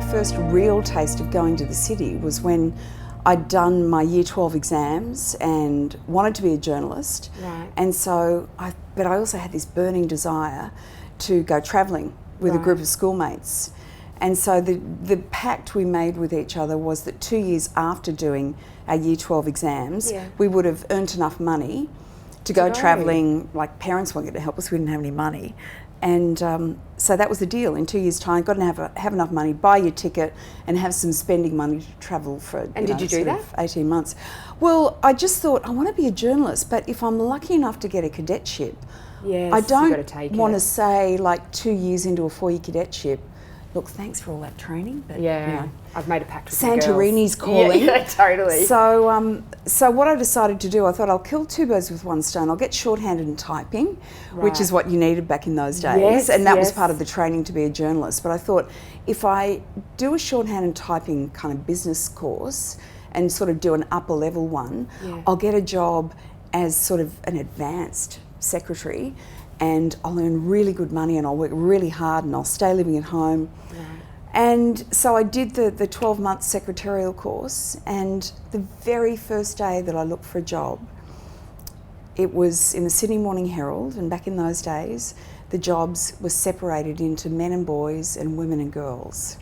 My first real taste of going to the city was when I'd done my Year 12 exams and wanted to be a journalist. Right. And so, but I also had this burning desire to go travelling with a group of schoolmates. And so the pact we made with each other was that 2 years after doing our Year 12 exams, we would have earned enough money to go travelling. Like, parents weren't going to help us, we didn't have any money. And so that was the deal. In 2 years' time, got to have enough money, buy your ticket, and have some spending money to travel for. And did you do that? 18 months. Well, I just thought I want to be a journalist, but if I'm lucky enough to get a cadetship, I don't want to say like 2 years into a 4-year cadetship, look, thanks for all that training, but you know, I've made a pact with Santorini's calling. Yeah, totally. So what I decided to do, I thought I'll kill two birds with one stone. I'll get shorthanded in typing, which is what you needed back in those days, and that was part of the training to be a journalist. But I thought if I do a shorthand typing kind of business course and sort of do an upper level one, I'll get a job as sort of an advanced secretary, and I'll earn really good money and I'll work really hard and I'll stay living at home. Right. And so I did the 12-month secretarial course, and the very first day that I looked for a job, it was in the Sydney Morning Herald, and back in those days, the jobs were separated into men and boys and women and girls.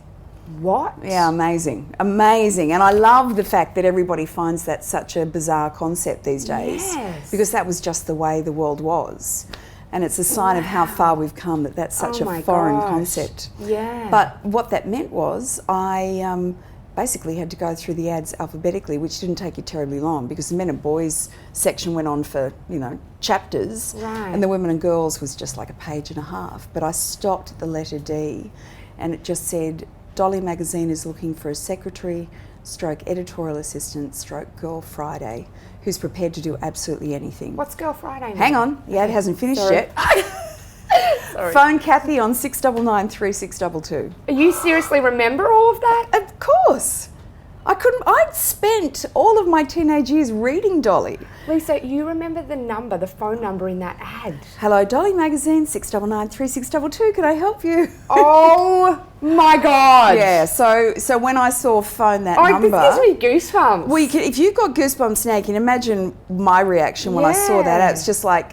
What? Yeah, amazing, amazing. And I love the fact that everybody finds that such a bizarre concept these days, because that was just the way the world was. And it's a sign of how far we've come, that that's such a foreign concept. Yeah. But what that meant was I basically had to go through the ads alphabetically, which didn't take you terribly long, because the men and boys section went on for, you know, chapters, and the women and girls was just like a page and a half. But I stopped at the letter D, and it just said, Dolly magazine is looking for a secretary stroke editorial assistant stroke Girl Friday who's prepared to do absolutely anything. What's Girl Friday? Hang on, it hasn't finished yet. Phone Kathy on 699 3622. You seriously remember all of that? Of course. I'd spent all of my teenage years reading Dolly. Lisa, you remember the phone number in that ad? Hello, Dolly magazine, 699 3622. Can I help you? Oh my God. Yeah, so when I saw phone that number. This gives me goosebumps. Well, if you've got goosebumps now, you can imagine my reaction when I saw that ad. It's just like,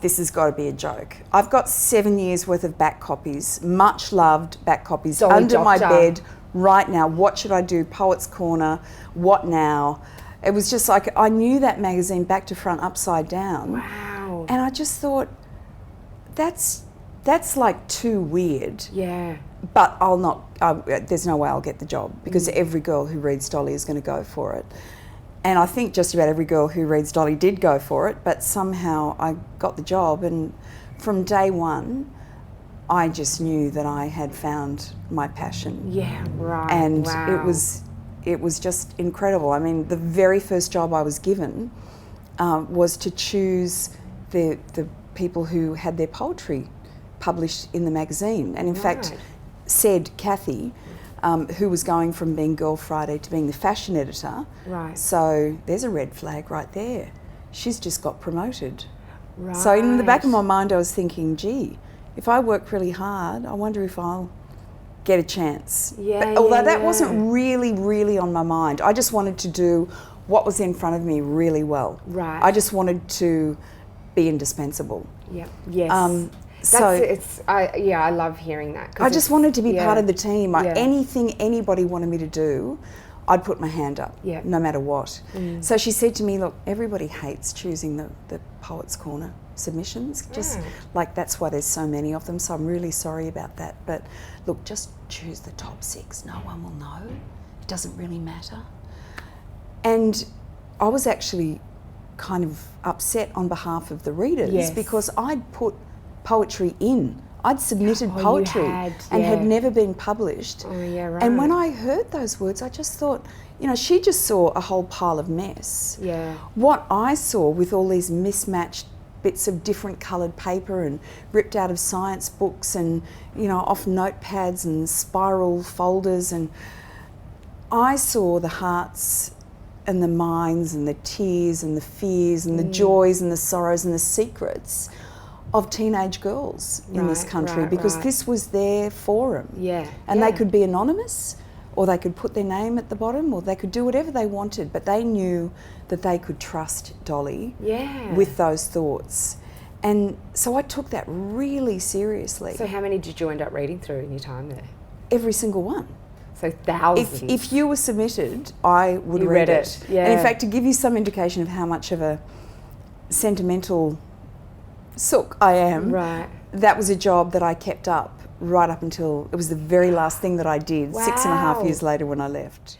this has got to be a joke. I've got 7 years worth of back copies, much loved back copies, under my bed right now. What should I do? Poets Corner, what now? It was just like, I knew that magazine back to front, upside down. Wow. And I just thought, that's like too weird. Yeah. But I'll not, there's no way I'll get the job, because every girl who reads Dolly is going to go for it. And I think just about every girl who reads Dolly did go for it, but somehow I got the job, and from day one, I just knew that I had found my passion. Yeah, right. And it was just incredible. I mean, the very first job I was given was to choose the people who had their poetry published in the magazine. And in fact, said Kathy, who was going from being Girl Friday to being the fashion editor. Right. So there's a red flag right there. She's just got promoted. Right. So in the back of my mind, I was thinking, gee, if I work really hard, I wonder if I'll get a chance. But although that wasn't really on my mind. I just wanted to do what was in front of me really well. Right. I just wanted to be indispensable. Yeah. Yes. I love hearing that. I just wanted to be part of the team. Anything anybody wanted me to do, I'd put my hand up, no matter what. So she said to me, look, everybody hates choosing the Poets Corner submissions, just like that's why there's so many of them, so I'm really sorry about that. But look, just choose the top 6. No one will know. It doesn't really matter. And I was actually kind of upset on behalf of the readers, because I'd put poetry in. I'd submitted poetry and had never been published. Oh, yeah, right. And when I heard those words, I just thought, you know, she just saw a whole pile of mess. Yeah. What I saw with all these mismatched bits of different coloured paper and ripped out of science books and, you know, off notepads and spiral folders, and I saw the hearts and the minds and the tears and the fears and the joys and the sorrows and the secrets of teenage girls in this country, because this was their forum. And they could be anonymous, or they could put their name at the bottom, or they could do whatever they wanted, but they knew that they could trust Dolly with those thoughts. And so I took that really seriously. So how many did you end up reading through in your time there? Every single one. So thousands. If you were submitted, I would read it. And in fact, to give you some indication of how much of a sentimental sook I am, that was a job that I kept up right up until, it was the very last thing that I did, 6.5 years later when I left.